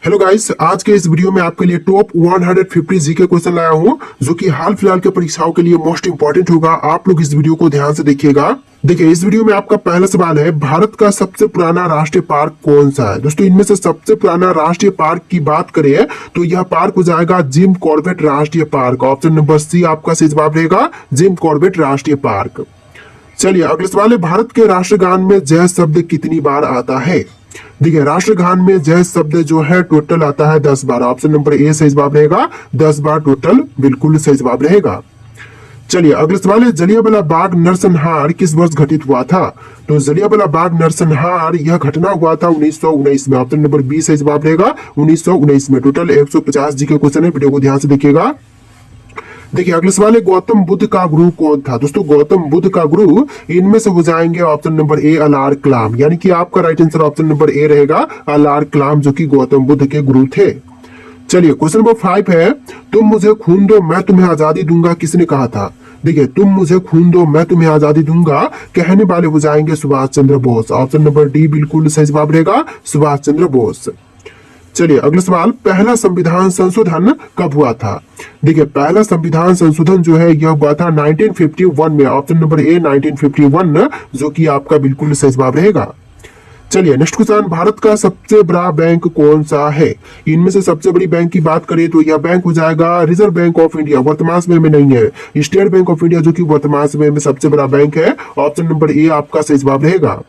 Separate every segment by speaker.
Speaker 1: Hello guys, आज के इस वीडियो में आपके लिए टॉप 150 जीके क्वेश्चन लाया हूं जो कि हाल फिलहाल के परीक्षाओं के लिए मोस्ट इंपॉर्टेंट होगा। आप लोग इस वीडियो को ध्यान से देखिएगा। देखिए, इस वीडियो में आपका पहला सवाल है, भारत का सबसे पुराना राष्ट्रीय पार्क कौन सा है। दोस्तों, इनमें से सबसे पुराना राष्ट्रीय पार्क की बात करें तो यह पार्क हो जाएगा जिम कॉर्बेट राष्ट्रीय पार्क। ऑप्शन नंबर सी आपका सही जवाब रहेगा, जिम कॉर्बेट राष्ट्रीय पार्क। चलिए, अगला सवाल है, भारत के राष्ट्रगान में जय शब्द कितनी बार आता है। देखिए, राष्ट्रगान में जय शब्द जो है टोटल आता है 10 बार। ऑप्शन नंबर ए सही जवाब रहेगा, 10 बार टोटल बिल्कुल सही जवाब रहेगा। चलिए, अगला सवाल है, जलियांवाला बाग नरसंहार किस वर्ष घटित हुआ था। तो जलियांवाला बाग नरसंहार यह घटना हुआ था 1919 में। ऑप्शन नंबर बी सही जवाब रहेगा, 1919 में। टोटल 150 जी के क्वेश्चन है, वीडियो को ध्यान से देखिएगा। देखिए, अगला सवाल है, गौतम बुद्ध का गुरु कौन था। दोस्तों, गौतम बुद्ध का गुरु इनमें से हो जाएंगे ऑप्शन नंबर ए अलार कलाम, यानी कि आपका राइट आंसर ऑप्शन नंबर ए रहेगा, अलार कलाम, जो कि गौतम बुद्ध के गुरु थे। चलिए, क्वेश्चन नंबर 5 है, तुम मुझे खून दो मैं तुम्हें आजादी दूंगा किसने कहा था। देखिए, तुम मुझे खून दो मैं तुम्हें आजादी दूंगा कहने वाले हो जाएंगे Subhash Chandra Bose. Option number D बिल्कुल सही जवाब रहेगा, सुभाष चंद्र बोस। चलिए, अगला सवाल, पहला संविधान संशोधन कब हुआ था। देखिए, पहला संविधान संशोधन जो है यह हुआ था 1951 में। ऑप्शन नंबर ए 1951, जो कि आपका बिल्कुल सही जवाब रहेगा। चलिए, नेक्स्ट क्वेश्चन, भारत का सबसे बड़ा बैंक कौन सा है। इनमें से सबसे बड़ी बैंक की बात करें तो यह बैंक हो जाएगा रिजर्व बैंक ऑफ इंडिया, वर्तमान समय में नहीं है। स्टेट बैंक ऑफ इंडिया जो कि वर्तमान समय में सबसे बड़ा बैंक है। ऑप्शन नंबर ए आपका सही जवाब रहेगा।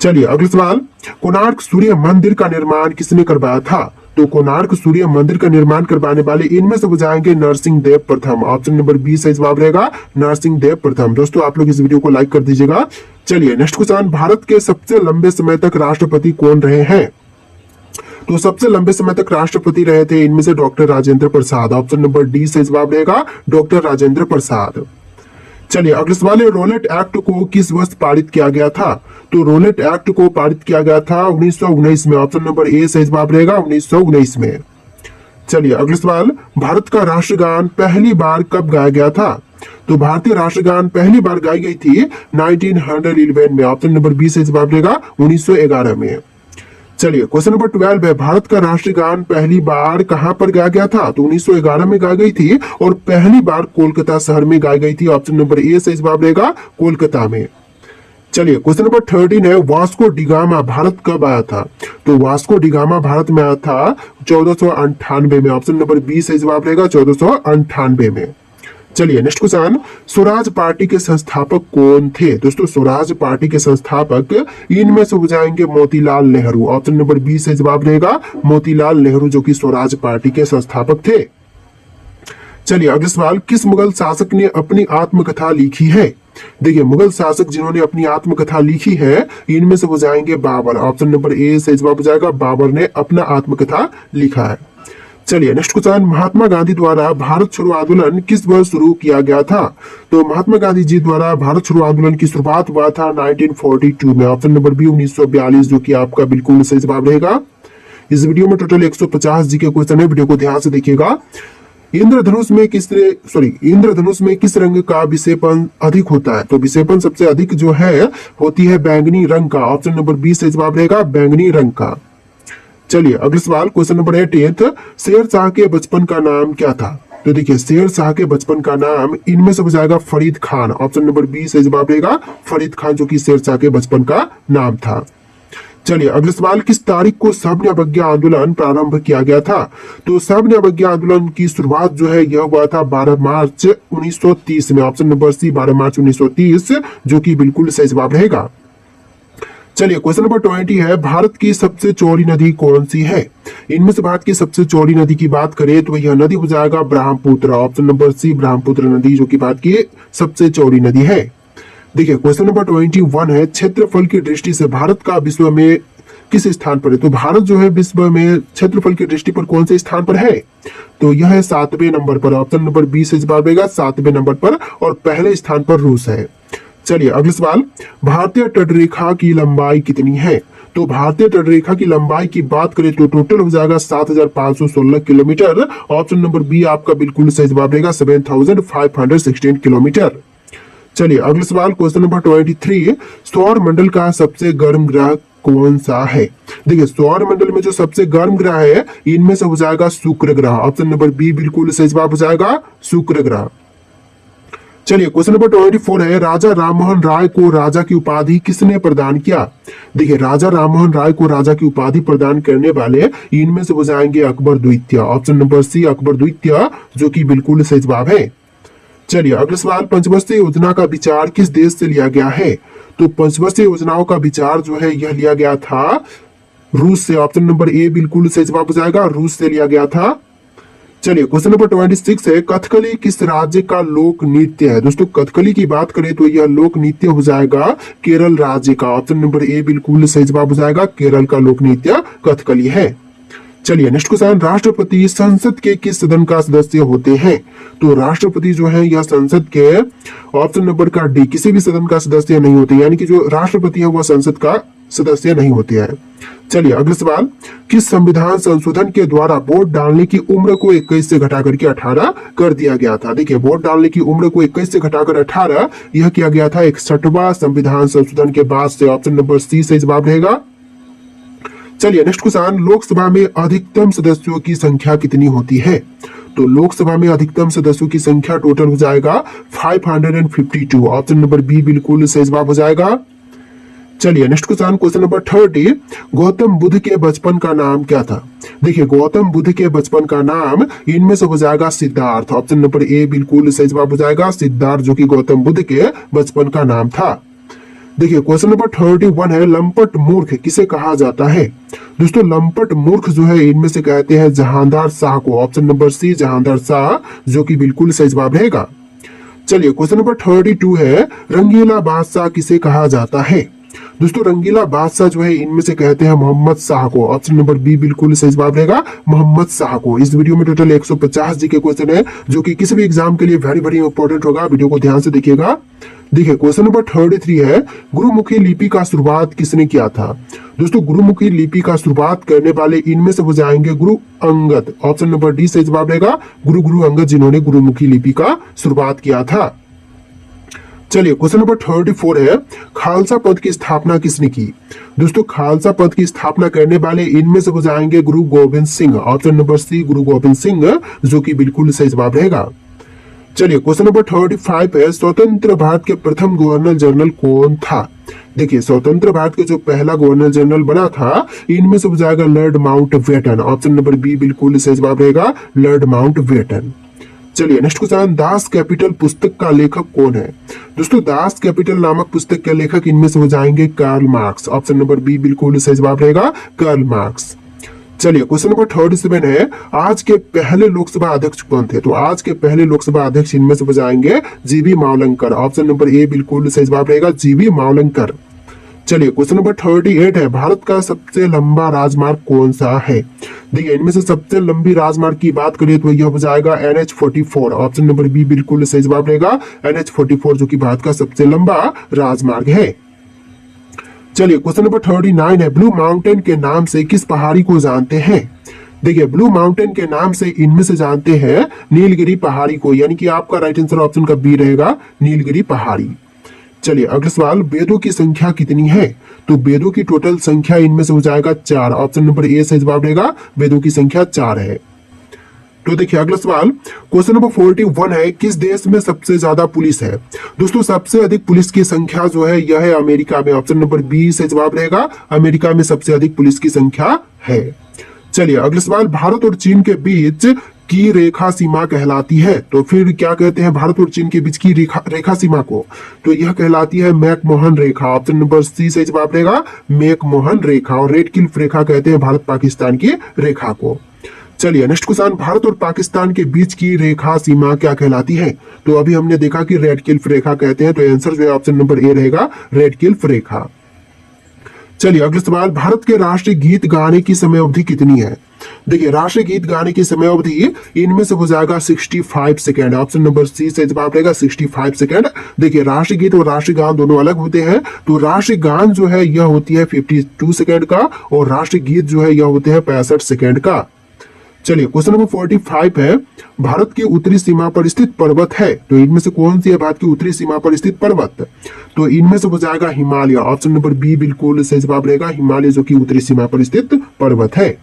Speaker 1: चलिए, अगला सवाल, कोणार्क सूर्य मंदिर का निर्माण किसने करवाया था। तो कोणार्क सूर्य मंदिर का निर्माण करवाने वाले इनमें से हो जाएंगे नरसिंह देव प्रथम। ऑप्शन नंबर बी सही जवाब रहेगा, नरसिंह देव प्रथम। दोस्तों, आप लोग इस वीडियो को लाइक कर दीजिएगा। चलिए, नेक्स्ट क्वेश्चन, भारत के सबसे लंबे समय तक राष्ट्रपति कौन रहे हैं। तो सबसे लंबे समय तक राष्ट्रपति रहे थे इनमें से doctor Rajendra Prasad. Option number D सही जवाब रहेगा, डॉक्टर राजेंद्र प्रसाद। चलिए, अगला सवाल है, रोलेट एक्ट को किस वर्ष पारित किया गया था। तो रोलेट एक्ट को पारित किया गया था 1919 में। ऑप्शन नंबर ए सही जवाब रहेगा, 1919 में। चलिए, अगला सवाल, भारत का राष्ट्रगान पहली बार कब गाया गया था। तो भारतीय राष्ट्रगान पहली बार गाई गई थी 1911 में। ऑप्शन नंबर बी सही जवाब रहेगा, 1911 में। चलिए, क्वेश्चन नंबर 12 है, भारत का राष्ट्रगान पहली बार कहां पर गाया गया था। तो 1911 में गाई गई थी और पहली बार कोलकाता शहर में गाई गई थी। ऑप्शन नंबर ए सही जवाब रहेगा, कोलकाता में। चलिए, क्वेश्चन नंबर 13 है, वास्को डिगामा भारत कब आया था। तो वास्को डिगामा भारत में आया था 1498 में। ऑप्शन नंबर बी सही जवाब रहेगा, 1498 में। चलिए, नेक्स्ट क्वेश्चन, स्वराज पार्टी के संस्थापक कौन थे। दोस्तों, स्वराज पार्टी के संस्थापक इनमें से हो जाएंगे Motilal Nehru. Option number B से जवाब रहेगा, मोतीलाल नेहरू, जो कि स्वराज पार्टी के संस्थापक थे। चलिए, अगला सवाल, किस मुगल शासक ने अपनी आत्मकथा लिखी है। देखिए, मुगल शासक जिन्होंने अपनी आत्मकथा लिखी है इनमें से हो जाएंगे बाबर। ऑप्शन नंबर ए से जवाब हो जाएगा, बाबर ने अपना आत्मकथा लिखा है। चलिए, नेक्स्ट क्वेश्चन, महात्मा गांधी द्वारा भारत छोड़ो आंदोलन किस वर्ष शुरू किया गया था। तो महात्मा गांधी जी द्वारा भारत छोड़ो आंदोलन की शुरुआत हुआ था 1942 में। ऑप्शन नंबर बी 1942, जो कि आपका बिल्कुल सही जवाब रहेगा। इस वीडियो में टोटल 150 जी के क्वेश्चन है, वीडियो को ध्यान से देखिएगा। इंद्रधनुष में किस रंग का विक्षेपण अधिक होता है। तो विक्षेपण सबसे अधिक जो है होती है बैंगनी रंग का। ऑप्शन नंबर बी सही जवाब रहेगा, बैंगनी रंग का। चलिए, अगला सवाल, क्वेश्चन नंबर 18, शेर शाह के बचपन का नाम क्या था। तो देखिए, शेर शाह के बचपन का नाम इनमें से हो जाएगा Farid Khan. Option number B सही जवाब रहेगा, फरीद खान, जो कि शेर शाह के बचपन का नाम था। चलिए, अगला सवाल, किस तारीख को सविनय अवज्ञा आंदोलन प्रारंभ किया गया था। तो सविनय अवज्ञा आंदोलन की शुरुआत जो है यह हुआ था 12 मार्च 1930 में। ऑप्शन नंबर सी 12 मार्च 1930, जो कि बिल्कुल सही जवाब रहेगा। चलिए, क्वेश्चन नंबर 20 है, भारत की सबसे चौड़ी नदी कौन सी है। इनमें से भारत की सबसे चौड़ी नदी की बात करें तो यह नदी हो जाएगा Brahmaputra. Option number C Brahmaputra नदी, जो कि भारत की सबसे चौड़ी नदी है। देखिए, क्वेश्चन नंबर 21 है, क्षेत्रफल की दृष्टि से भारत का विश्व में किस स्थान पर है। तो भारत जो है विश्व में क्षेत्रफल की दृष्टि पर कौन से स्थान पर है। तो यह है 7वें नंबर पर। ऑप्शन नंबर बी से जवाब रहेगा, 7वें नंबर पर, और पहले स्थान पर रूस है। चलिए, अगला सवाल, भारतीय तटरेखा की लंबाई कितनी है। तो भारतीय तटरेखा की लंबाई की बात करें तो टोटल हो जाएगा 7516 किलोमीटर। ऑप्शन नंबर बी आपका बिल्कुल सही जवाब रहेगा, 7516 किलोमीटर। चलिए, अगला सवाल, क्वेश्चन नंबर 23, सौर मंडल का सबसे गर्म ग्रह कौन सा है? देखिए सौर मंडल में जो सबसे गर्म ग्रह है इनमें से हो जाएगा शुक्र ग्रह। ऑप्शन नंबर बी बिल्कुल सही जवाब हो जाएगा, शुक्र ग्रह। चलिए क्वेश्चन नंबर 24 है, राजा राममोहन राय को राजा की उपाधि किसने प्रदान किया? देखिए राजा राममोहन राय को राजा की उपाधि प्रदान करने वाले इनमें से हो जाएंगे अकबर द्वितीय। ऑप्शन नंबर सी अकबर द्वितीय, जो कि बिल्कुल सही जवाब है। चलिए अगला सवाल, पंचवर्षीय योजना का विचार किस देश से लिया गया है? तो पंचवर्षीय योजनाओं का विचार जो है यह लिया गया था रूस से। ऑप्शन नंबर ए बिल्कुल सही जवाब हो जाएगा, रूस से लिया गया था। चलिए क्वेश्चन नंबर 26 है, कथकली किस राज्य का लोक नृत्य है? दोस्तों कथकली की बात करें तो यह लोक नृत्य हो जाएगा केरल राज्य का। ऑप्शन नंबर ए बिल्कुल सही जवाब हो जाएगा, केरल का लोक नृत्य कथकली है। चलिए नेक्स्ट क्वेश्चन, राष्ट्रपति संसद के किस सदन का सदस्य होते हैं? तो राष्ट्रपति जो है यह संसद के ऑप्शन नंबर का डी किसी भी सदन का सदस्य नहीं होते, यानी कि जो राष्ट्रपति है वह संसद का सदस्य नहीं होते हैं। चलिए अगला सवाल, किस संविधान संशोधन के द्वारा वोट डालने की उम्र को 21 से घटाकर के 18 कर दिया गया था? देखिए वोट डालने की उम्र को 21 से घटाकर 18 यह किया गया था 61वां संविधान संशोधन के बाद से। ऑप्शन नंबर सी सही जवाब रहेगा। चलिए नेक्स्ट क्वेश्चन, लोकसभा में अधिकतम सदस्यों की संख्या कितनी होती है? तो लोकसभा में अधिकतम सदस्यों की संख्या टोटल हो जाएगा 552। ऑप्शन नंबर बी बिल्कुल सही जवाब हो जाएगा। चलिए next question, question number 30, Gautam Buddha के बचपन का नाम क्या था? देखिए गौतम बुद्ध के बचपन का नाम इनमें से हो जाएगा सिद्धार्थ। ऑप्शन नंबर ए बिल्कुल सही जवाब हो जाएगा, सिद्धार्थ, जो कि गौतम बुद्ध के बचपन का नाम था। देखिए क्वेश्चन नंबर 31 है, लंपट मूर्ख किसे कहा जाता है? दोस्तों लंपट मूर्ख जो है इनमें से कहते हैं जहांदार शाह को। Option number C Jahandar Shah, जो कि बिल्कुल सही जवाब रहेगा। चलिए क्वेश्चन नंबर 32 है, रंगीला बादशाह किसे कहा जाता है? दोस्तों रंगीला बादशाह जो है इनमें से कहते हैं मोहम्मद शाह को। ऑप्शन नंबर बी बिल्कुल सही जवाब रहेगा, मोहम्मद शाह को। इस वीडियो में टोटल 150 जी के क्वेश्चन है, जो कि किसी भी एग्जाम के लिए वेरी वेरी इंपॉर्टेंट होगा। वीडियो को ध्यान से देखिएगा। देखिए क्वेश्चन नंबर 33 है, गुरुमुखी लिपि का शुरुआत किसने किया था? दोस्तों गुरुमुखी लिपि का शुरुआत करने वाले इनमें से हो जाएंगे Guru Angad. Option number D सही जवाब रहेगा, गुरु अंगद, जिन्होंने गुरुमुखी लिपि का शुरुआत किया था। चलिए क्वेश्चन नंबर 34 है, खालसा पंथ की स्थापना किसने की? दोस्तों खालसा पंथ की स्थापना करने वाले इनमें से हो जाएंगे Guru Gobind Singh. Option number C Guru Gobind Singh, जो कि बिल्कुल सही जवाब रहेगा। चलिए क्वेश्चन नंबर 35 है, स्वतंत्र भारत के प्रथम गवर्नर जनरल कौन था? देखिए स्वतंत्र भारत के जो पहला गवर्नर जनरल बना था इनमें से हो जाएगा Lord Mountbatten. Option number B बिल्कुल सही जवाब रहेगा, लॉर्ड माउंटबेटन। चलिए नेक्स्ट क्वेश्चन, दास कैपिटल पुस्तक का लेखक कौन है? दोस्तों दास कैपिटल नामक पुस्तक के लेखक इनमें से हो जाएंगे Karl Marx. Option number B बिल्कुल सही जवाब रहेगा, कार्ल मार्क्स। चलिए क्वेश्चन नंबर 37 है, आज के पहले लोकसभा अध्यक्ष कौन थे? तो आज के पहले लोकसभा अध्यक्ष इनमें से हो जाएंगे जीबी मावलंकर। ऑप्शन नंबर ए बिल्कुल सही जवाब रहेगा, जीबी मावलंकर। चलिए क्वेश्चन नंबर 38 है, भारत का सबसे लंबा राजमार्ग कौन सा है? देखिए इनमें से सबसे लंबी राजमार्ग की बात करें तो यह हो जाएगा NH-44। ऑप्शन नंबर बी बिल्कुल सही जवाब रहेगा, NH-44, जो कि भारत का सबसे लंबा राजमार्ग है। चलिए क्वेश्चन नंबर 39 है, ब्लू माउंटेन के नाम से किस पहाड़ी को जानते हैं? देखिए ब्लू माउंटेन के नाम से इनमें से जानते हैं नीलगिरी पहाड़ी को, यानी कि आपका राइट आंसर ऑप्शन का बी रहेगा, नीलगिरी पहाड़ी। चलिए अगला सवाल, वेदों की संख्या कितनी है? तो वेदों की टोटल संख्या इनमें से हो जाएगा 4। ऑप्शन नंबर ए सही जवाब रहेगा, वेदों की संख्या 4 है। तो देखिए अगला सवाल, क्वेश्चन नंबर 41 है, किस देश में सबसे ज्यादा पुलिस है? दोस्तों सबसे अधिक पुलिस की संख्या जो है यह है अमेरिका में। ऑप्शन नंबर बी सही जवाब रहेगा, अमेरिका में सबसे अधिक पुलिस की संख्या है। चलिए अगला सवाल, भारत और चीन के बीच की रेखा सीमा कहलाती है, तो फिर क्या कहते हैं भारत और चीन के बीच की रेखा सीमा को? तो यह कहलाती है मैकमोहन रेखा। ऑप्शन नंबर सी सही जवाब रहेगा, मैकमोहन रेखा। और रेड क्लिफ रेखा कहते हैं भारत पाकिस्तान की रेखा को। चलिए नेक्स्ट क्वेश्चन, भारत और पाकिस्तान के बीच की रेखा सीमा क्या कहलाती है? तो अभी हमने देखा कि रेड क्लिफ रेखा कहते हैं, तो आंसर जो है ऑप्शन नंबर ए रहेगा, रेड क्लिफ रेखा। चलिए अगला सवाल, भारत के राष्ट्रीय गीत गाने की समय अवधि कितनी है? देखिए राष्ट्रीय गीत गाने की समय अवधि इनमें से हो जाएगा 65 सेकेंड। ऑप्शन नंबर सी से जवाब रहेगा 65 सेकेंड। देखिए राष्ट्रीय गीत और राष्ट्रीय गान दोनों अलग होते हैं, तो राष्ट्रीय गान जो है यह होती है 52 सेकेंड का, और राष्ट्रीय गीत जो है यह होते हैं 65 सेकेंड का। चलिए क्वेश्चन नंबर 45 है, भारत की उत्तरी सीमा पर स्थित पर्वत है, तो इनमें से कौन सी है भारत की उत्तरी सीमा पर स्थित पर्वत? तो इनमें से हो जाएगा हिमालय, ऑप्शन नंबर बी बिल्कुल सही जवाब रहेगा, हिमालय जो कि उत्तरी सीमा पर स्थित पर्वत है।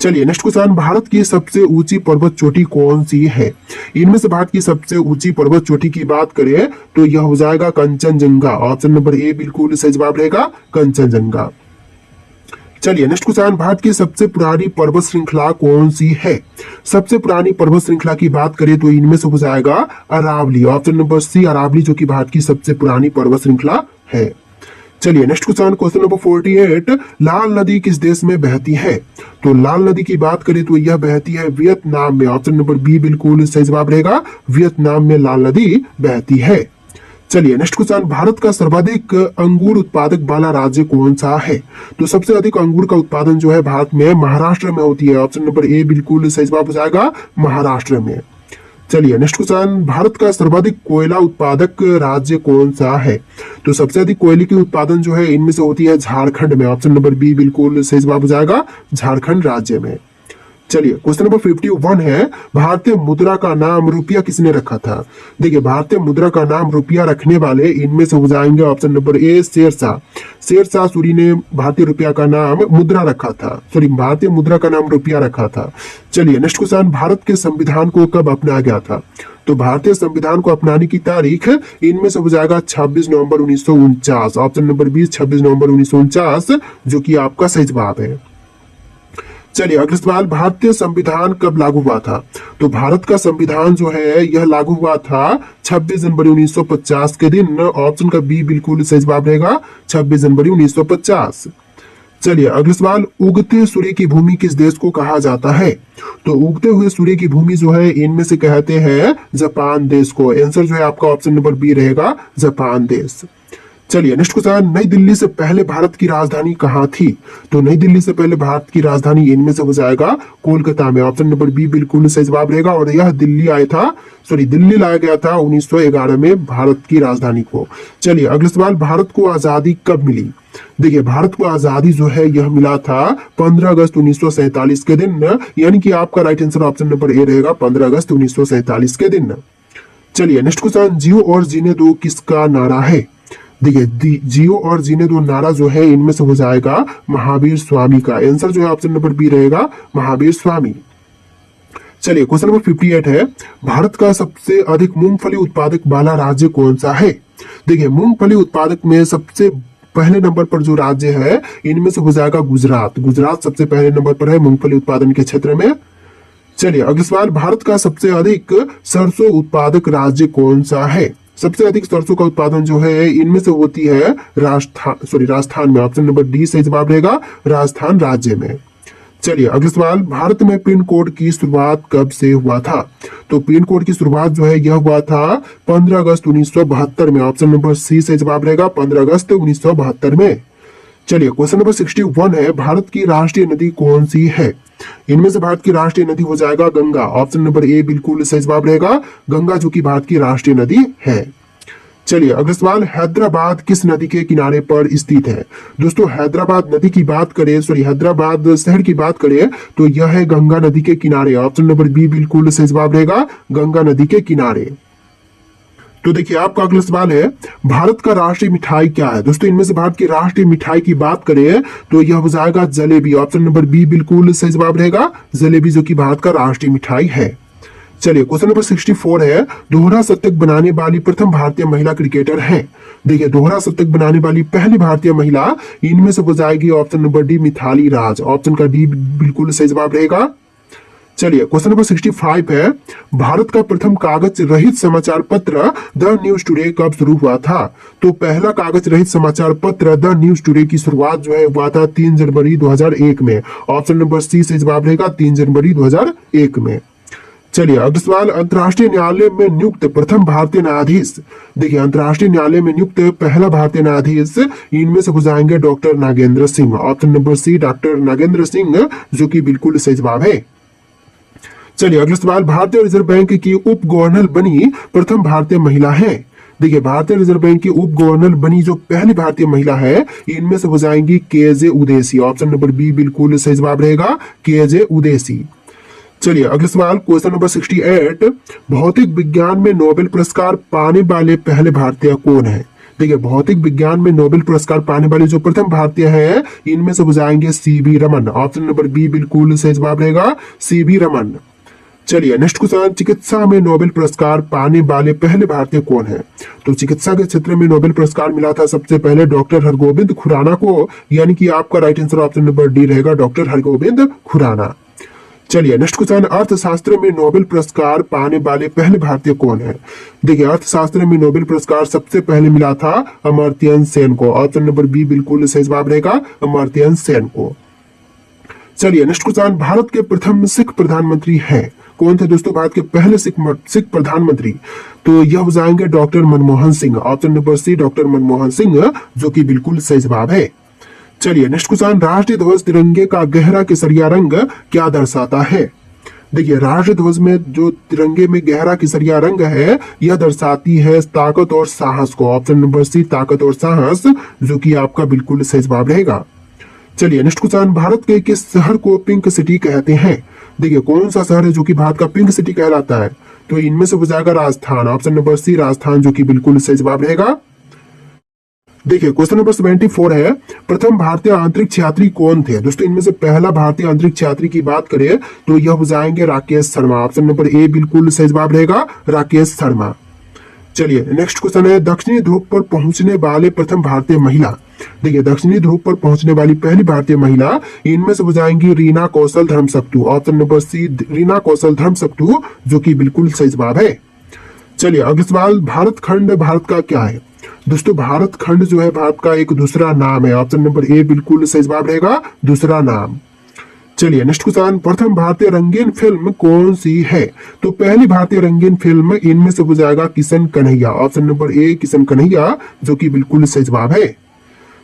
Speaker 1: चलिए नेक्स्ट क्वेश्चन, भारत की सबसे ऊंची पर्वत चोटी कौन सी है? इनमें से भारत की सबसे ऊंची पर्वत चोटी की बात करें तो यह हो जाएगा कंचनजंगा, ऑप्शन नंबर ए बिल्कुल सही जवाब रहेगा, कंचनजंगा। चलिए नेक्स्ट क्वेश्चन, भारत की सबसे पुरानी पर्वत श्रृंखला कौन सी है? सबसे पुरानी पर्वत श्रृंखला की बात करें तो इनमें से हो जाएगा Aravali, option number C Aravali जो कि भारत की सबसे पुरानी पर्वत श्रृंखला है। चलिए नेक्स्ट क्वेश्चन, क्वेश्चन नंबर 48, लाल नदी किस देश में बहती है? तो लाल नदी की बात करें तो यह बहती है वियतनाम में, ऑप्शन नंबर बी बिल्कुल सही जवाब रहेगा, वियतनाम में लाल नदी बहती है। चलिए नेक्स्ट क्वेश्चन, भारत का सर्वाधिक अंगूर उत्पादक वाला राज्य कौन सा है? तो सबसे अधिक अंगूर का उत्पादन जो है भारत में महाराष्ट्र में होती है, ऑप्शन नंबर ए बिल्कुल सही जवाब हो जाएगा, महाराष्ट्र में। चलिए नेक्स्ट क्वेश्चन, भारत का सर्वाधिक कोयला उत्पादक राज्य कौन सा है? तो सबसे अधिक कोयले की उत्पादन जो है इनमें से होती है झारखंड में, ऑप्शन नंबर बी बिल्कुल सही जवाब हो जाएगा, झारखंड राज्य में। चलिए क्वेश्चन नंबर 51 है, भारतीय मुद्रा का नाम रुपया किसने रखा था? देखिए भारतीय मुद्रा का नाम रुपया रखने वाले इनमें से हो जाएंगे option number A Shershah, Shershah Suri ने भारतीय रुपया का नाम मुद्रा रखा था, सॉरी भारतीय मुद्रा का नाम रुपया रखा था। चलिए नेक्स्ट क्वेश्चन, भारत के संविधान को कब अपनाया गया था? तो भारतीय संविधान को अपनाने की तारीख इनमें से हो जाएगा 26 नवंबर 1949, ऑप्शन नंबर बी 26 नवंबर 1949 जो कि आपका सही जवाब है। चलिए अगला सवाल, भारतीय संविधान कब लागू हुआ था? तो भारत का संविधान जो है यह लागू हुआ था 26 जनवरी 1950 के दिन, ऑप्शन का बी बिल्कुल सही जवाब रहेगा, 26 जनवरी 1950। चलिए अगला सवाल, उगते सूर्य की भूमि किस देश को कहा जाता है? तो उगते हुए सूर्य की भूमि जो है इनमें से कहते हैं जापान देश को, आंसर जो है आपका ऑप्शन नंबर बी रहेगा, जापान देश। चलिए नेक्स्ट क्वेश्चन, नई दिल्ली से पहले भारत की राजधानी कहाँ थी? तो नई दिल्ली से पहले भारत की राजधानी इनमें से हो जाएगा कोलकाता में, ऑप्शन नंबर बी बिल्कुल सही जवाब रहेगा, और यह दिल्ली आया था, सॉरी दिल्ली लाया गया था 1911 में भारत की राजधानी को। चलिए अगला सवाल, भारत को आजादी कब मिली? देखिए भारत को आजादी जो है यह मिला था 15 अगस्त 1947 के दिन, यानी कि आपका राइट आंसर ऑप्शन नंबर ए रहेगा, 15 अगस्त 1947 के दिन। चलिए नेक्स्ट क्वेश्चन, जियो और जीने दो किसका नारा है? देखिए जियो और जीने दो नारा जो है इनमें से हो जाएगा महावीर स्वामी का, आंसर जो है ऑप्शन नंबर बी रहेगा, महावीर स्वामी। चलिए क्वेश्चन नंबर 58 है, भारत का सबसे अधिक मूंगफली उत्पादक वाला राज्य कौन सा है? देखिए मूंगफली उत्पादक में सबसे पहले नंबर पर जो राज्य है इनमें से हो जाएगा गुजरात, गुजरात सबसे पहले नंबर पर है मूंगफली उत्पादन के क्षेत्र में। चलिए अगला सवाल, भारत का सबसे अधिक सरसों उत्पादक राज्य कौन सा है? सबसे अधिक सरसों का उत्पादन जो है इनमें से होती है राजस्थान में, ऑप्शन नंबर डी सही जवाब रहेगा, राजस्थान राज्य में। चलिए अगला सवाल, भारत में पिन कोड की शुरुआत कब से हुआ था? तो पिन कोड की शुरुआत जो है यह हुआ था 15 अगस्त 1972 में, ऑप्शन नंबर सी से जवाब रहेगा, 15 अगस्त 1972 में। चलिए क्वेश्चन नंबर 61 है, भारत की राष्ट्रीय नदी कौन सी है? इनमें से भारत की राष्ट्रीय नदी हो जाएगा गंगा, ऑप्शन नंबर ए बिल्कुल सही जवाब रहेगा, गंगा जो कि भारत की राष्ट्रीय नदी है। चलिए अगला सवाल, हैदराबाद किस नदी के किनारे पर स्थित है? दोस्तों हैदराबाद नदी की बात करें, सॉरी हैदराबाद शहर की बात करें तो यह है गंगा नदी के किनारे, ऑप्शन नंबर बी बिल्कुल सही जवाब रहेगा, गंगा नदी के किनारे। तो देखिए आपका अगला सवाल है, भारत का राष्ट्रीय मिठाई क्या है? दोस्तों इनमें से भारत की राष्ट्रीय मिठाई की बात करें तो यह हो जाएगा जलेबी, ऑप्शन नंबर बी बिल्कुल सही जवाब रहेगा, जलेबी जो कि भारत का राष्ट्रीय मिठाई है। चलिए क्वेश्चन नंबर 64 है, दोहरा शतक बनाने वाली प्रथम भारतीय महिला क्रिकेटर हैं। देखिए दोहरा शतक बनाने वाली पहली भारतीय महिला इनमें से हो जाएगी option number D Mithali Raj, option का डी बिल्कुल सही जवाब रहेगा। चलिए क्वेश्चन नंबर 65 है, भारत का प्रथम कागज रहित समाचार पत्र द न्यूज टुडे कब शुरू हुआ था? तो पहला कागज रहित समाचार पत्र द न्यूज टुडे की शुरुआत जो है हुआ था 3 जनवरी 2001 में, ऑप्शन नंबर सी से जवाब रहेगा, 3 जनवरी 2001 में। चलिए अगला सवाल, अंतर्राष्ट्रीय न्यायालय में नियुक्त प्रथम भारतीय न्यायाधीश। देखिए अंतर्राष्ट्रीय न्यायालय में नियुक्त पहला भारतीय न्यायाधीश इनमें से हो जाएंगे doctor Nagendra Singh, option number C doctor Nagendra Singh जो कि बिल्कुल सही जवाब है। चलिए अगला सवाल, भारतीय रिजर्व बैंक की उप गवर्नर बनी प्रथम भारतीय महिला है। देखिए भारतीय रिजर्व बैंक की उप गवर्नर बनी जो पहली भारतीय महिला है इनमें से हो जाएंगी के जे उदेसी, ऑप्शन नंबर बी बिल्कुल सही जवाब रहेगा, के जे उदेसी। चलिए अगला सवाल क्वेश्चन नंबर 68। भौतिक विज्ञान में नोबेल पुरस्कार पाने वाले पहले भारतीय कौन है? देखिए भौतिक विज्ञान में नोबेल पुरस्कार पाने वाले जो प्रथम भारतीय हैं इनमें से हो जाएंगे C V Raman. Option number B बिल्कुल सही जवाब रहेगा, सीवी रमन। चलिए नेक्स्ट क्वेश्चन, चिकित्सा में नोबेल पुरस्कार पाने वाले पहले भारतीय कौन है? तो चिकित्सा के क्षेत्र में नोबेल पुरस्कार मिला था सबसे पहले डॉक्टर हरगोविंद खुराना को, यानी कि आपका right answer option number D रहेगा, डॉक्टर हरगोविंद खुराना। चलिए नेक्स्ट क्वेश्चन, अर्थशास्त्र में नोबेल पुरस्कार पाने वाले पहले भारतीय कौन है? देखिए अर्थशास्त्र में नोबेल पुरस्कार सबसे पहले मिला था अमर्त्य सेन को। ऑप्शन नंबर बी बिल्कुल सही जवाब रहेगा, अमर्त्य सेन को। चलिए नेक्स्ट क्वेश्चन, भारत के प्रथम सिख प्रधानमंत्री हैं कौन थे? दोस्तों भारत के पहले सिख प्रधानमंत्री तो यह हो जाएंगे doctor Manmohan Singh. Option number C doctor Manmohan Singh, जो कि बिल्कुल सही जवाब है। चलिए नेक्स्ट क्वेश्चन, राष्ट्रीय ध्वज तिरंगे का गहरा केसरिया रंग क्या दर्शाता है? देखिए राष्ट्रीय ध्वज में जो तिरंगे में गहरा केसरिया रंग है यह दर्शाती है ताकत और साहस को। ऑप्शन नंबर सी ताकत और साहस, जो कि आपका बिल्कुल सही जवाब रहेगा। चलिए नेक्स्ट क्वेश्चन, भारत के किस शहर को पिंक सिटी कहते हैं? देखिए कौन सा शहर है जो कि भारत का पिंक सिटी कहलाता है? तो इनमें से हो जाएगा Rajasthan. Option number C Rajasthan, जो कि बिल्कुल सही जवाब रहेगा। देखिए क्वेश्चन नंबर 74 है, प्रथम भारतीय अंतरिक्ष यात्री कौन थे? दोस्तों इनमें से पहला भारतीय अंतरिक्ष यात्री की बात करें तो यह हो जाएंगे राकेश शर्मा। ऑप्शन नंबर ए बिल्कुल सही जवाब रहेगा, राकेश शर्मा। चलिए नेक्स्ट क्वेश्चन है, दक्षिणी ध्रुव पर पहुंचने वाले प्रथम भारतीय महिला। देखिए दक्षिणी ध्रुव पर पहुंचने वाली पहली भारतीय महिला इनमें से हो जाएंगी रीना कौशल धर्मशक्तु। ऑप्शन नंबर सी रीना कौशल धर्मशक्तु, जो कि बिल्कुल सही जवाब है। चलिए अगला सवाल, भारत खंड भारत का क्या है? दोस्तों भारत खंड जो है भारत का एक दूसरा नाम है। ऑप्शन नंबर ए बिल्कुल सही जवाब रहेगा, दूसरा नाम। चलिए नेक्स्ट क्वेश्चन, प्रथम भारतीय रंगीन फिल्म कौन सी है? तो पहली भारतीय रंगीन फिल्म इनमें से हो जाएगा किशन कन्हैया। ऑप्शन नंबर ए किशन कन्हैया, जो कि बिल्कुल सही जवाब है।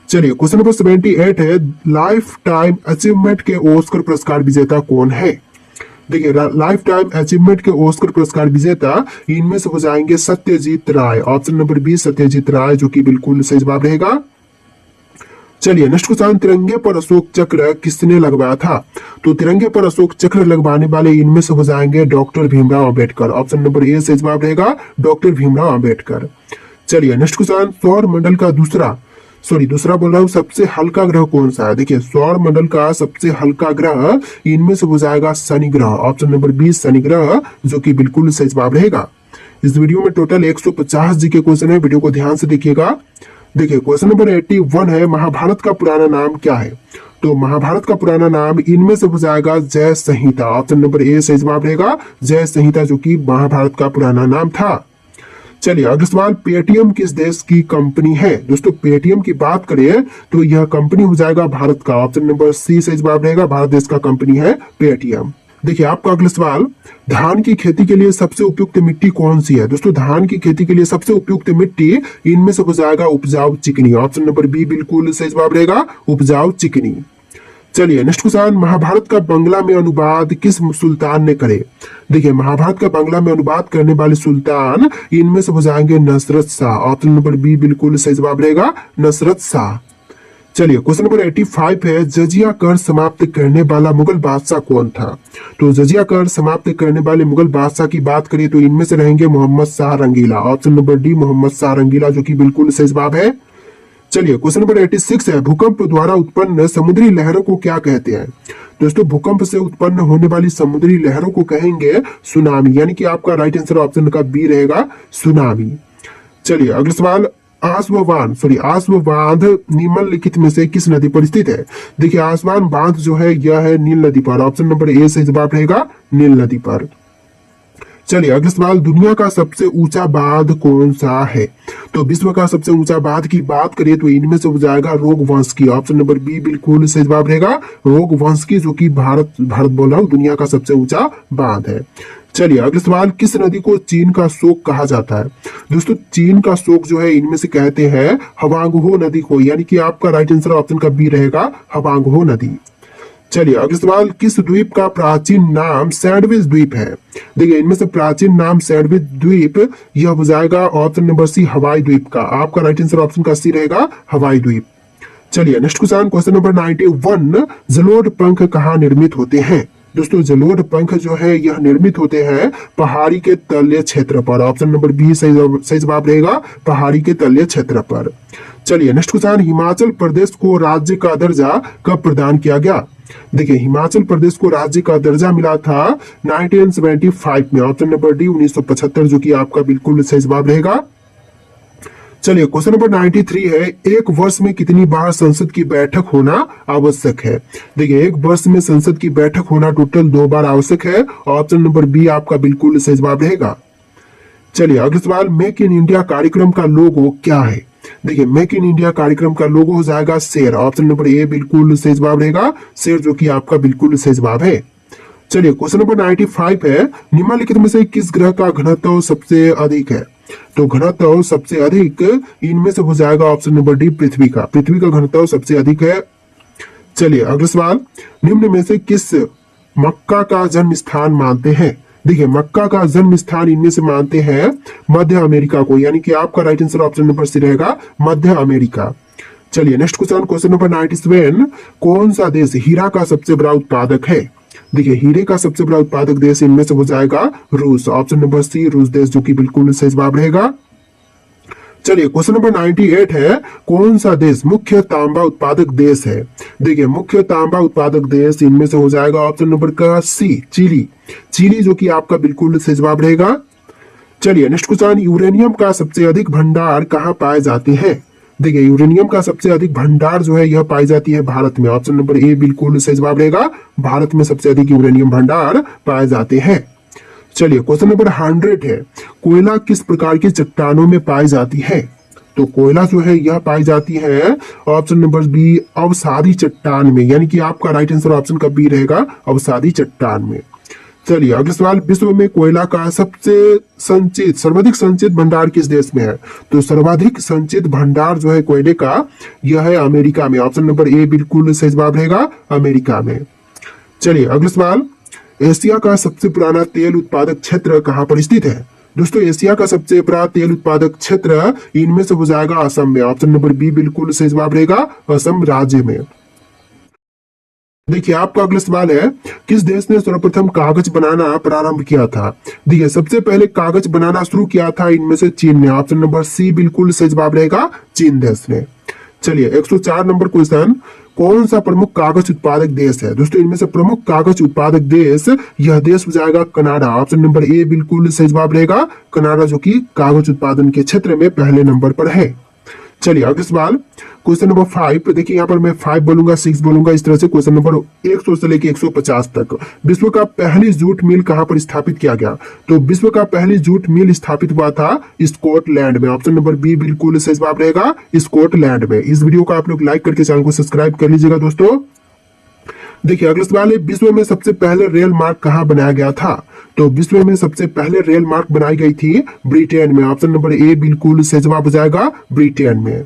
Speaker 1: चलिए क्वेश्चन नंबर 78 है, लाइफ टाइम अचीवमेंट के ऑस्कर पुरस्कार विजेता कौन है? देखिए लाइफ टाइम अचीवमेंट के ऑस्कर पुरस्कार विजेता इनमें से हो जाएंगे सत्यजीत राय। ऑप्शन नंबर बी सत्यजीत राय, जो कि बिल्कुल सही जवाब रहेगा। चलिए नेक्स्ट क्वेश्चन, तिरंगे पर अशोक चक्र किसने लगवाया था? तो तिरंगे पर अशोक चक्र लगवाने वाले इनमें से हो जाएंगे doctor Bhimrao Ambedkar. Option number ए सही जवाब रहेगा, डॉक्टर भीमराव अंबेडकर। चलिए नेक्स्ट क्वेश्चन, सौर मंडल का दूसरा बोल रहा हूँ सबसे हल्का ग्रह कौन सा है? देखिए सौर मंडल का सबसे हल्का ग्रह इनमें से हो जाएगा शनि ग्रह। ऑप्शन नंबर 20 शनि ग्रह, जो कि बिल्कुल सही जवाब रहेगा। इस वीडियो में टोटल 150 जी के क्वेश्चन है, वीडियो को ध्यान से देखिएगा। देखिए क्वेश्चन नंबर 81 है, महाभारत का पुराना नाम क्या है? तो महाभारत का पुराना नाम इनमें से हो जाएगा जय संहिता। ऑप्शन नंबर ए सही जवाब रहेगा, जय संहिता, जो कि महाभारत का पुराना नाम था। चलिए अगला सवाल, पेटीएम किस देश की कंपनी है? दोस्तों पेटीएम की बात करें तो यह कंपनी हो जाएगा भारत का। ऑप्शन नंबर सी सही जवाब रहेगा, भारत देश का कंपनी है पेटीएम। देखिए आपका अगला सवाल, धान की खेती के लिए सबसे उपयुक्त मिट्टी कौन सी है? दोस्तों धान की खेती के लिए सबसे उपयुक्त मिट्टी इनमें से हो जाएगा उपजाऊ चिकनी। ऑप्शन नंबर बी बिल्कुल सही जवाब रहेगा, उपजाऊ चिकनी। चलिए नेक्स्ट क्वेश्चन, महाभारत का बांग्ला में अनुवाद किस सुल्तान ने करे? देखिए महाभारत का बांग्ला में अनुवाद करने वाले सुल्तान इनमें से हो जाएंगे Nusrat Shah. Option number B बिल्कुल सही जवाब रहेगा, नसरत शाह। चलिए क्वेश्चन नंबर 85 है, जजिया कर समाप्त करने वाला मुगल बादशाह कौन था? तो जजिया कर समाप्त करने वाले मुगल बादशाह की बात करें तो इनमें से रहेंगे Mohammad Shah Rangila. Option number D Mohammad Shah Rangila, जो कि बिल्कुल सही जवाब है। चलिए क्वेश्चन नंबर 86 है, भूकंप द्वारा उत्पन्न समुद्री लहरों को क्या कहते हैं? दोस्तों भूकंप से उत्पन्न होने वाली समुद्री लहरों को कहेंगे सुनामी, यानी कि आपका राइट आंसर ऑप्शन का बी रहेगा, सुनामी। चलिए अगला सवाल, आसव बांध निम्नलिखित में से किस नदी पर स्थित है? देखिए आसवान बांध जो है यह है नील नदी पर। ऑप्शन नंबर ए सही जवाब रहेगा, नील नदी पर। चलिए अगला सवाल, दुनिया का सबसे ऊंचा बांध कौन सा है? तो विश्व का सबसे ऊंचा बांध की बात करें तो इनमें से हो जाएगा रोगवंशकी। ऑप्शन नंबर बी बिल्कुल सही जवाब रहेगा, रोगवंशकी, जो कि भारत बोल रहा हूँ दुनिया का सबसे ऊंचा बांध है। चलिए अगला सवाल, किस नदी को चीन का शोक कहा जाता है? दोस्तों चीन का शोक जो है इनमें से कहते हैं हवांगहो नदी को, यानी कि आपका राइट आंसर ऑप्शन का बी रहेगा, हवांगहो नदी। चलिए अगला सवाल, किस द्वीप का प्राचीन नाम सैंडविच द्वीप है? देखिए इनमें से प्राचीन नाम सैंडविच द्वीप यह हो जाएगा ऑप्शन नंबर सी हवाई द्वीप का। आपका राइट आंसर ऑप्शन का सी रहेगा, हवाई द्वीप। चलिए नेक्स्ट क्वेश्चन नंबर 91, जलोढ़ पंख कहाँ निर्मित होते हैं? दोस्तों जलोढ़ पंख जो है यह निर्मित होते हैं पहाड़ी के तलीय क्षेत्र पर। ऑप्शन नंबर बी सही जवाब रहेगा, पहाड़ी के तलीय क्षेत्र पर। चलिए नेक्स्ट क्वेश्चन, हिमाचल प्रदेश को राज्य का दर्जा कब प्रदान किया गया? देखिए हिमाचल प्रदेश को राज्य का दर्जा मिला था 1975 में। ऑप्शन नंबर डी 1975 जो कि आपका बिल्कुल सही जवाब रहेगा। चलिए क्वेश्चन नंबर 93 है, एक वर्ष में कितनी बार संसद की बैठक होना आवश्यक है? देखिए एक वर्ष में संसद की बैठक होना टोटल 2 बार आवश्यक है। ऑप्शन नंबर बी आपका बिल्कुल सही जवाब रहेगा। चलिए अगला सवाल, मेक इन इंडिया कार्यक्रम का लोगो क्या है? देखिए मेक इन इंडिया कार्यक्रम का लोगो हो जाएगा शेर। ऑप्शन नंबर ए बिल्कुल सही जवाब रहेगा, शेर जो कि आपका बिल्कुल सही जवाब है। चलिए क्वेश्चन नंबर 95 है, निम्नलिखित में से किस ग्रह का घनत्व सबसे अधिक है? तो घनत्व सबसे अधिक इनमें से हो जाएगा ऑप्शन नंबर डी पृथ्वी का। पृथ्वी का घनत्व सबसे अधिक है। चलिए अगला सवाल, निम्न में से किस मक्का का जन्म स्थान मानते हैं? देखिए मक्का का जन्म स्थान इनमें से मानते हैं मध्य अमेरिका को, यानी कि आपका right answer option number C रहेगा, मध्य अमेरिका। चलिए नेक्स्ट क्वेश्चन, क्वेश्चन नंबर 97, कौन सा देश हीरा का सबसे बड़ा उत्पादक है? देखिए हीरे का सबसे बड़ा उत्पादक देश इनमें से हो जाएगा रूस। ऑप्शन नंबर सी रूस देश जो कि बिल्कुल सही जवाब रहेगा। चलिए क्वेश्चन नंबर 98 है, कौन सा देश मुख्य तांबा उत्पादक देश है? देखिए मुख्य तांबा उत्पादक देश इनमें से हो जाएगा ऑप्शन नंबर का सी चिली। चिली जो कि आपका बिल्कुल सही जवाब रहेगा। चलिए नेक्स्ट क्वेश्चन, यूरेनियम का सबसे अधिक भंडार कहाँ पाए जाते हैं? देखिए यूरेनियम का सबसे अधिक भंडार जो है यह पाई जाती है भारत में। ऑप्शन नंबर ए बिल्कुल सही जवाब रहेगा, भारत में सबसे अधिक यूरेनियम भंडार पाए जाते हैं। चलिए क्वेश्चन नंबर 100 है, कोयला किस प्रकार की चट्टानों में पाई जाती है? तो कोयला जो है यह पाई जाती है ऑप्शन नंबर बी अवसादी चट्टान में, यानी कि आपका राइट आंसर ऑप्शन का बी रहेगा, अवसादी चट्टान में। चलिए अगला सवाल, विश्व में कोयला का सबसे सर्वाधिक संचित भंडार किस देश में है? तो सर्वाधिक संचित भंडार जो है कोयले का यह है अमेरिका में। ऑप्शन नंबर ए बिल्कुल सही जवाब रहेगा, अमेरिका में। चलिए अगला सवाल, एशिया का सबसे पुराना तेल उत्पादक क्षेत्र कहाँ पर स्थित है? दोस्तों एशिया का सबसे बड़ा तेल उत्पादक क्षेत्र इनमें से हो जाएगा असम में। ऑप्शन नंबर बी बिल्कुल सही जवाब रहेगा, असम राज्य में। देखिए आपका अगला सवाल है, किस देश ने सर्वप्रथम कागज बनाना प्रारंभ किया था? देखिए सबसे पहले कागज बनाना शुरू किया था इनमें से चीन ने। ऑप्शन नंबर सी बिल्कुल सही जवाब रहेगा, चीन देश ने। चलिए 104 नंबर क्वेश्चन, कौन सा प्रमुख कागज उत्पादक देश है? दोस्तों इनमें से प्रमुख कागज उत्पादक देश यह देश हो जाएगा कनाडा। ऑप्शन नंबर ए बिल्कुल सही जवाब रहेगा, कनाडा जो कि कागज उत्पादन के क्षेत्र में पहले नंबर पर है। चलिए अगला सवाल, क्वेश्चन नंबर 5। देखिए यहाँ पर मैं 5 बोलूंगा, 6 बोलूंगा, इस तरह से क्वेश्चन नंबर 100 से लेके 150 तक। विश्व का पहली जूट मिल कहाँ पर स्थापित किया गया? तो विश्व का पहली जूट मिल स्थापित हुआ था स्कॉटलैंड में। ऑप्शन नंबर बी बिल्कुल सही जवाब रहेगा, स्कॉटलैंड में। इस वीडियो को आप लोग लाइक करके चैनल को सब्सक्राइब कर लीजिएगा दोस्तों। देखिए अगला सवाल है, विश्व में सबसे पहले रेल मार्ग कहाँ बनाया गया था? तो विश्व में सबसे पहले रेल मार्ग बनाई गई थी ब्रिटेन में। ऑप्शन नंबर ए बिल्कुल सही जवाब हो जाएगा, ब्रिटेन में।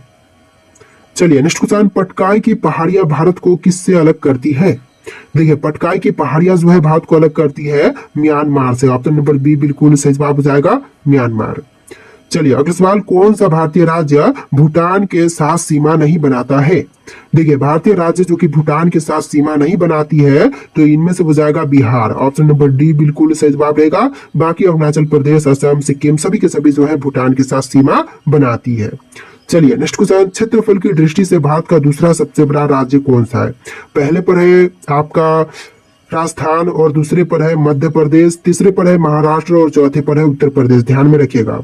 Speaker 1: चलिए नेक्स्ट क्वेश्चन, पटकाई की पहाड़ियां भारत को किससे अलग करती है? देखिए पटकाई की पहाड़ियां जो है भारत को अलग करती है म्यांमार से। ऑप्शन नंबर बी बिल्कुल सही जवाब हो जाएगा, म्यांमार। चलिए अगला सवाल, कौन सा भारतीय राज्य भूटान के साथ सीमा नहीं बनाता है? देखिए भारतीय राज्य जो कि भूटान के साथ सीमा नहीं बनाती है तो इनमें से हो जाएगा बिहार। ऑप्शन नंबर डी बिल्कुल सही जवाब रहेगा। बाकी अरुणाचल प्रदेश, असम, सिक्किम सभी के सभी जो है भूटान के साथ सीमा बनाती है। चलिए नेक्स्ट क्वेश्चन, क्षेत्रफल की दृष्टि से भारत का दूसरा सबसे बड़ा राज्य कौन सा है? पहले पर है आपका राजस्थान और दूसरे पर है मध्य प्रदेश, तीसरे पर है महाराष्ट्र और चौथे पर है उत्तर प्रदेश। ध्यान में रखिएगा।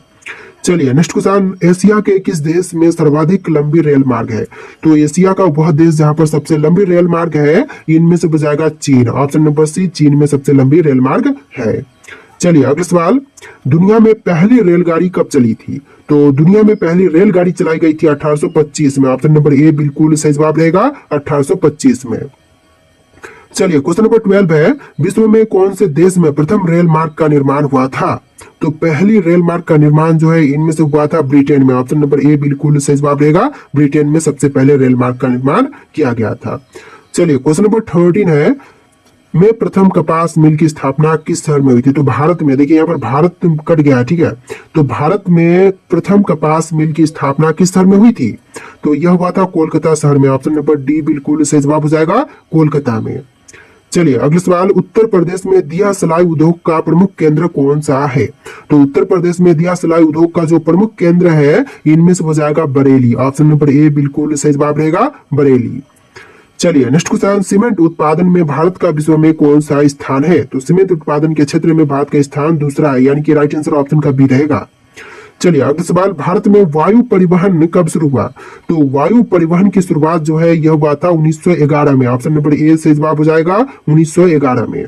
Speaker 1: चलिए नेक्स्ट क्वेश्चन, एशिया के किस देश में सर्वाधिक लंबी रेल मार्ग है? तो एशिया का वह देश जहां पर सबसे लंबी रेल मार्ग है इनमें से बजाएगा चीन। ऑप्शन नंबर सी चीन में सबसे लंबी रेल मार्ग है। चलिए अगला सवाल, दुनिया में पहली रेलगाड़ी कब चली थी? तो दुनिया में पहली रेलगाड़ी चलाई गई थी 1825 में। ऑप्शन नंबर ए बिल्कुल सही जवाब रहेगा, 1825 में। चलिए क्वेश्चन नंबर 12 है, विश्व में कौन से देश में प्रथम रेल मार्ग का निर्माण हुआ था? तो पहली रेल मार्ग का निर्माण जो है इनमें से हुआ था ब्रिटेन में। ऑप्शन नंबर ए बिल्कुल सही जवाब रहेगा, ब्रिटेन में सबसे पहले रेल मार्ग का निर्माण किया गया था। चलिए क्वेश्चन नंबर 13 है, में प्रथम कपास मिल की स्थापना किस शहर में हुई थी? तो भारत में। देखिए यहाँ पर भारत कट गया, ठीक है। तो भारत में प्रथम कपास मिल की स्थापना किस शहर में हुई थी? तो यह हुआ था कोलकाता शहर में। ऑप्शन नंबर डी बिल्कुल सही जवाब हो जाएगा, कोलकाता में। चलिए अगला सवाल, उत्तर प्रदेश में दिया सलाई उद्योग का प्रमुख केंद्र कौन सा है? तो उत्तर प्रदेश में दिया सलाई उद्योग का जो प्रमुख केंद्र है इनमें से हो जाएगा बरेली। ऑप्शन नंबर ए बिल्कुल सही जवाब रहेगा, बरेली। चलिए नेक्स्ट क्वेश्चन, सीमेंट उत्पादन में भारत का विश्व में कौन सा स्थान है? तो सीमेंट उत्पादन के क्षेत्र में भारत का स्थान दूसरा है, यानी कि राइट आंसर ऑप्शन का बी रहेगा। चलिए अगला सवाल, भारत में वायु परिवहन कब शुरू हुआ? तो वायु परिवहन की शुरुआत जो है यह हुआ था 1911 में। ऑप्शन नंबर ए सही जवाब हो जाएगा 1911 में।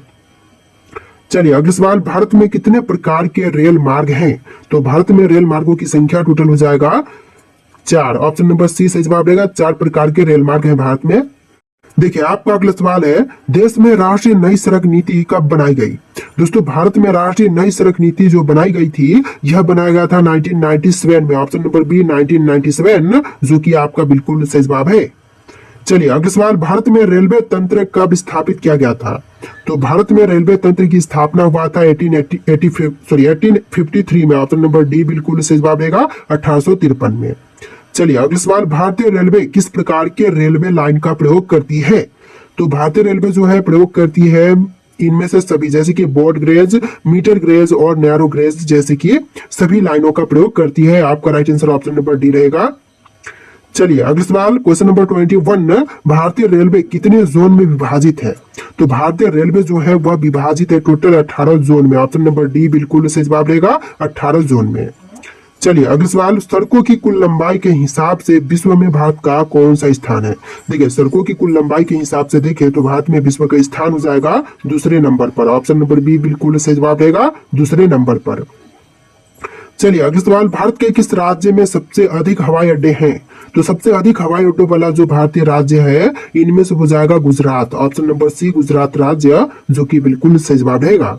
Speaker 1: चलिए अगला सवाल, भारत में कितने प्रकार के रेल मार्ग हैं? तो भारत में रेल मार्गों की संख्या टोटल हो जाएगा 4। ऑप्शन नंबर सी सही जवाब रहेगा, 4 प्रकार के रेल मार्ग हैं भारत में। देखिए आपका अगला सवाल है, देश में राष्ट्रीय नई सड़क नीति कब बनाई गई? दोस्तों भारत में राष्ट्रीय नई सड़क नीति जो बनाई गई थी यह बनाया गया था 1997 में। ऑप्शन नंबर बी 1997, जो कि आपका बिल्कुल सही जवाब है। चलिए अगला सवाल, भारत में रेलवे तंत्र कब स्थापित किया गया था? तो भारत में रेलवे तंत्र की स्थापना हुआ था 1853 में। ऑप्शन नंबर डी बिल्कुल सही जवाब रहेगा 1853 में। चलिए अगला सवाल, भारतीय रेलवे किस प्रकार के रेलवे लाइन का प्रयोग करती है? तो भारतीय रेलवे जो है प्रयोग करती है इनमें से सभी, जैसे कि ब्रॉड गेज, मीटर गेज और नैरो गेज जैसे कि सभी लाइनों का प्रयोग करती है। आपका right answer option number D रहेगा। चलिए अगला सवाल, क्वेश्चन नंबर 21, भारतीय रेलवे कितने जोन में विभाजित है? तो भारतीय रेलवे जो है वह विभाजित है टोटल 18 जोन में। ऑप्शन नंबर डी बिल्कुल सही जवाब रहेगा 18 जोन में। चलिए अगला सवाल, सड़कों की कुल लंबाई के हिसाब से विश्व में भारत का कौन सा स्थान है? देखिए सड़कों की कुल लंबाई के हिसाब से देखें तो भारत में विश्व का स्थान हो जाएगा दूसरे नंबर पर। ऑप्शन नंबर बी बिल्कुल सही जवाब रहेगा दूसरे नंबर पर। चलिए अगला सवाल, भारत के किस राज्य में सबसे अधिक हवाई अड्डे हैं? तो सबसे अधिक हवाई अड्डों वाला जो भारतीय राज्य है इनमें से हो जाएगा Gujarat. Option number C Gujarat राज्य, जो कि बिल्कुल सही जवाब रहेगा।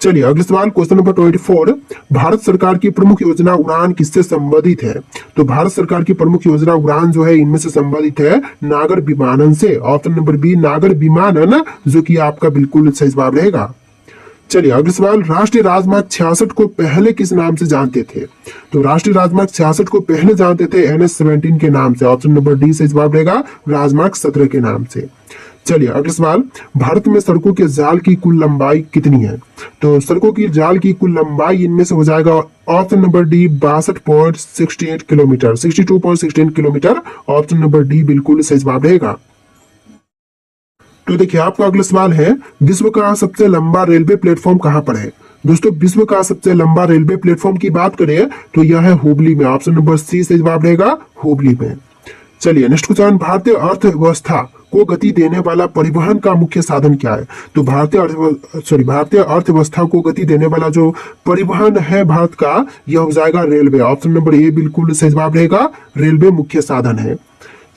Speaker 1: चलिए अगला सवाल, क्वेश्चन नंबर 24, भारत सरकार की प्रमुख योजना उड़ान किससे संबंधित है? तो भारत सरकार की प्रमुख योजना उड़ान जो है इनमें से संबंधित है नागर विमानन से। ऑप्शन नंबर बी नागर विमानन, जो कि आपका बिल्कुल सही जवाब रहेगा। चलिए अगला सवाल, राष्ट्रीय राजमार्ग 66 को पहले किस नाम से जानते थे? तो राष्ट्रीय राजमार्ग 66 को पहले जानते थे NH-17 के नाम से। ऑप्शन नंबर डी सही जवाब रहेगा राजमार्ग 17 के नाम से। चलिए अगला सवाल, भारत में सड़कों के जाल की कुल लंबाई कितनी है? तो सड़कों की जाल की कुल लंबाई इनमें से हो जाएगा option number D 62.68 kilometre, 62.16 kilometre. Option number D बिल्कुल सही जवाब रहेगा। तो देखिए आपका अगला सवाल है, विश्व का सबसे लंबा रेलवे प्लेटफॉर्म कहां पर है? दोस्तों विश्व का सबसे लंबा रेलवे प्लेटफॉर्म की बात करें तो यह है हुबली में। ऑप्शन नंबर सी से जवाब रहेगा हुबली में। चलिए नेक्स्ट क्वेश्चन, भारतीय अर्थव्यवस्था को गति देने वाला परिवहन का मुख्य साधन क्या है? तो भारतीय अर्थव्यवस्था को गति देने वाला जो परिवहन है भारत का यह हो जाएगा रेलवे। ऑप्शन नंबर ए बिल्कुल सही जवाब रहेगा, रेलवे मुख्य साधन है।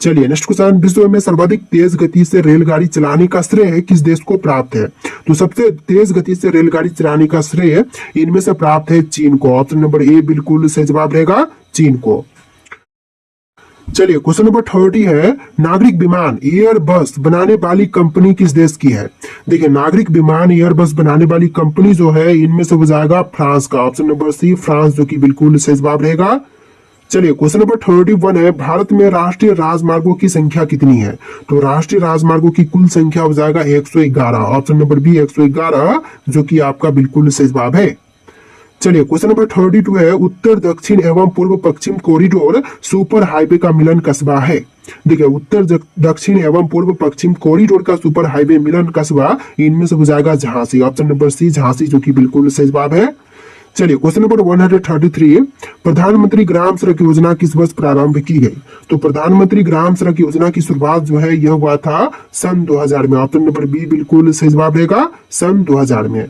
Speaker 1: चलिए नेक्स्ट क्वेश्चन, विश्व में सर्वाधिक तेज गति से रेलगाड़ी चलाने का श्रेय किस देश को प्राप्त है? तो सबसे तेज गति से रेलगाड़ी चलाने का श्रेय इनमें से प्राप्त है चीन को। ऑप्शन नंबर ए बिल्कुल सही जवाब रहेगा चीन को। चलिए क्वेश्चन नंबर 30 है, नागरिक विमान एयरबस बनाने वाली कंपनी किस देश की है? देखिए नागरिक विमान एयरबस बनाने वाली कंपनी जो है इनमें से हो जाएगा फ्रांस का। ऑप्शन नंबर सी फ्रांस, जो कि बिल्कुल सही जवाब रहेगा। चलिए क्वेश्चन नंबर 31 है, भारत में राष्ट्रीय राजमार्गों की संख्या कितनी है? तो राष्ट्रीय राजमार्गों की कुल संख्या हो जाएगा 111। ऑप्शन नंबर बी 111, जो कि आपका बिल्कुल सही जवाब है। चलिए क्वेश्चन नंबर 32 है, उत्तर दक्षिण एवं पूर्व पश्चिम कॉरिडोर सुपर हाईवे का मिलन कस्बा है। देखिए उत्तर दक्षिण एवं पूर्व पश्चिम कॉरिडोर का सुपर हाईवे मिलन कस्बा इनमें से हो जाएगा Jhansi. Option number C Jhansi, जो कि बिल्कुल सही जवाब है। चलिए क्वेश्चन नंबर 133, प्रधानमंत्री ग्राम सड़क योजना किस वर्ष प्रारंभ की गई? तो प्रधानमंत्री ग्राम सड़क योजना की शुरुआत जो है यह हुआ था सन 2000 में। ऑप्शन नंबर बी बिल्कुल सही जवाब रहेगा सन 2000 में।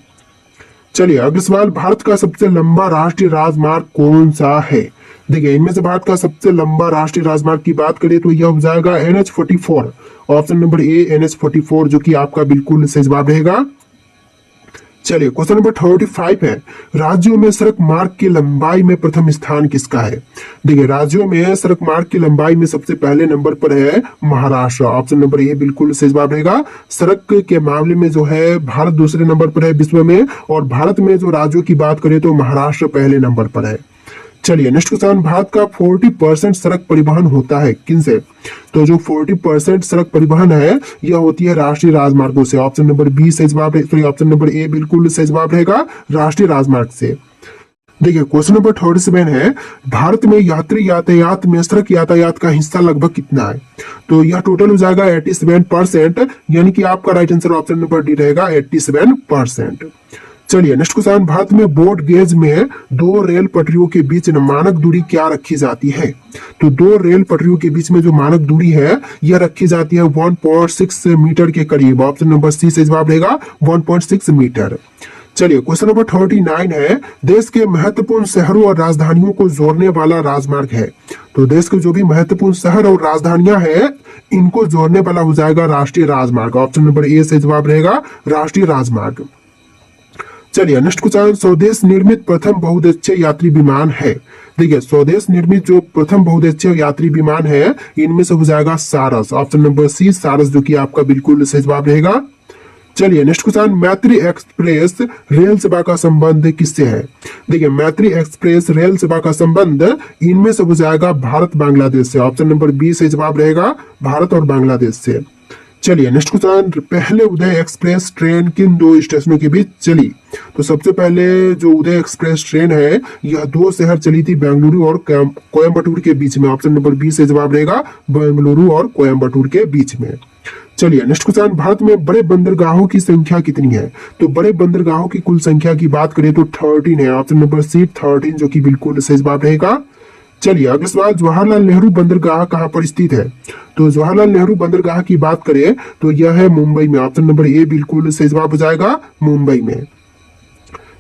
Speaker 1: चलिए अगला सवाल, भारत का सबसे लंबा राष्ट्रीय राजमार्ग कौन सा है? देखिए इनमें से भारत का सबसे लंबा राष्ट्रीय राजमार्ग की बात करें तो यह हो जाएगा NH-44। ऑप्शन नंबर ए NH-44, जो कि आपका बिल्कुल सही जवाब रहेगा। चलिए क्वेश्चन नंबर 35 है, राज्यों में सड़क मार्ग की लंबाई में प्रथम स्थान किसका है? देखिए राज्यों में सड़क मार्ग की लंबाई में सबसे पहले नंबर पर है महाराष्ट्र। ऑप्शन नंबर ए बिल्कुल सही जवाब रहेगा। सड़क के मामले में जो है भारत दूसरे नंबर पर है विश्व में, और भारत में जो राज्यों की बात करें तो महाराष्ट्र पहले नंबर पर है। चलिए नेक्स्ट क्वेश्चन, भारत का 40% सड़क परिवहन होता है किनसे? तो जो 40% सड़क परिवहन है यह होती है राष्ट्रीय राजमार्गों से। ऑप्शन नंबर बी सही जवाब, सॉरी ऑप्शन नंबर ए बिल्कुल सही जवाब रहेगा, राष्ट्रीय राजमार्ग से। देखिए क्वेश्चन नंबर 37 है, भारत में यात्री यातायात में सड़क यातायात का हिस्सा लगभग कितना है? तो यह टोटल हो जाएगा 87%, यानी कि आपका right answer option number D रहेगा 87%। चलिए नेक्स्ट क्वेश्चन, भारत में ब्रॉड गेज में दो रेल पटरियों के बीच मानक दूरी क्या रखी जाती है? तो दो रेल पटरियों के बीच में जो मानक दूरी है यह रखी जाती है 1.6 मीटर के करीब। ऑप्शन नंबर सी से जवाब रहेगा 1.6 मीटर। चलिए क्वेश्चन नंबर 39 है, देश के महत्वपूर्ण शहरों और राजधानियों को जोड़ने वाला राजमार्ग है। तो देश के जो भी महत्वपूर्ण शहर और राजधानियां हैं इनको जोड़ने वाला हो जाएगा राष्ट्रीय राजमार्ग। ऑप्शन नंबर ए से जवाब रहेगा राष्ट्रीय राजमार्ग। चलिए नेक्स्ट क्वेश्चन, स्वदेश निर्मित प्रथम बहुउद्देशीय यात्री विमान है। देखिए स्वदेश निर्मित जो प्रथम बहुउद्देशीय यात्री विमान है इनमें से हो जाएगा सारस। ऑप्शन नंबर सी सारस, जो कि आपका बिल्कुल सही जवाब रहेगा। चलिए नेक्स्ट क्वेश्चन, मैत्री एक्सप्रेस रेल सेवा का संबंध किससे है? देखिए मैत्री एक्सप्रेस रेल सेवा का संबंध इनमें से हो जाएगा भारत बांग्लादेश से। ऑप्शन नंबर बी से जवाब रहेगा भारत और बांग्लादेश से। चलिए नेक्स्ट क्वेश्चन, पहले उदय एक्सप्रेस ट्रेन किन दो स्टेशनों के बीच चली? तो सबसे पहले जो उदय एक्सप्रेस ट्रेन है यह दो शहर चली थी, बेंगलुरु और कोयम्बटूर के बीच में। ऑप्शन नंबर बी से जवाब रहेगा बेंगलुरु और कोयम्बटूर के बीच में। चलिए नेक्स्ट क्वेश्चन, भारत में बड़े बंदरगाहों की संख्या कितनी है? तो बड़े बंदरगाहों की कुल संख्या की बात करें तो 13 है। ऑप्शन नंबर सी 13, जो कि बिल्कुल सही जवाब रहेगा। चलिए अगला सवाल, जवाहरलाल नेहरू बंदरगाह कहाँ पर स्थित है? तो जवाहरलाल नेहरू बंदरगाह की बात करें तो यह है मुंबई में। ऑप्शन नंबर ए बिल्कुल सही जवाब हो जाएगा मुंबई में।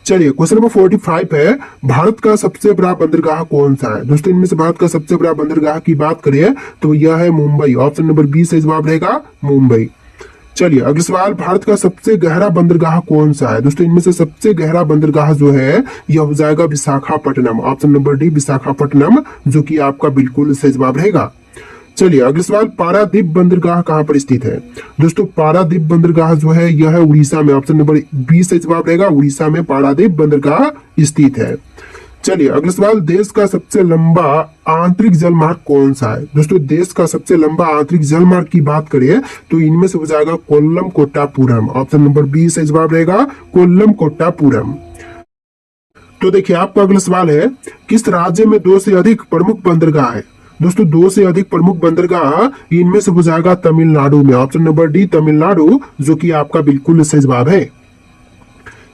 Speaker 1: चलिए क्वेश्चन नंबर 45 है, भारत का सबसे बड़ा बंदरगाह कौन सा है? दोस्तों इनमें से भारत का सबसे बड़ा बंदरगाह की बात करें तो यह है मुंबई। ऑप्शन नंबर बी से जवाब रहेगा मुंबई। चलिए अगला सवाल, भारत का सबसे गहरा बंदरगाह कौन सा है? दोस्तों इनमें से सबसे गहरा बंदरगाह जो है यह हो जाएगा Visakhapatnam. Option number D Visakhapatnam, जो कि आपका बिल्कुल सही जवाब रहेगा। चलिए अगला सवाल, पारादीप बंदरगाह कहाँ पर स्थित है? दोस्तों पारादीप बंदरगाह जो है यह है उड़ीसा में। ऑप्शन नंबर बी से जवाब रहेगा उड़ीसा में पारादीप बंदरगाह स्थित है। चलिए अगला सवाल, देश का सबसे लंबा आंतरिक जलमार्ग कौन सा है? दोस्तों देश का सबसे लंबा आंतरिक जलमार्ग की बात करें तो इनमें से हो जाएगा Kollam Kottapuram. Option number B से जवाब रहेगा कोल्लम कोट्टापुरम। तो देखिए आपका अगला सवाल है, किस राज्य में दो से अधिक प्रमुख बंदरगाह है? दोस्तों दो से अधिक प्रमुख बंदरगाह इनमें से हो जाएगा तमिलनाडु में। ऑप्शन नंबर डी तमिलनाडु, जो कि आपका बिल्कुल सही जवाब है।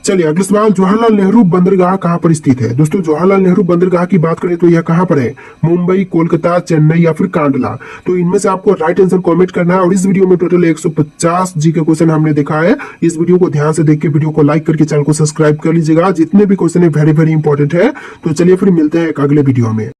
Speaker 1: चलिए अगला सवाल, जवाहरलाल नेहरू बंदरगाह कहाँ पर स्थित है? दोस्तों जवाहरलाल नेहरू बंदरगाह की बात करें तो यह कहाँ पर है? मुंबई, कोलकाता, चेन्नई या फिर कांडला? तो इनमें से आपको राइट आंसर कमेंट करना है। और इस वीडियो में टोटल 150 जी के क्वेश्चन हमने देखा है। इस वीडियो को ध्यान से देख के वीडियो को लाइक करके चैनल को सब्सक्राइब कर लीजिएगा। जितने भी क्वेश्चन है वेरी वेरी इंपॉर्टेंट है। तो चलिए फिर मिलते हैं एक अगले वीडियो में।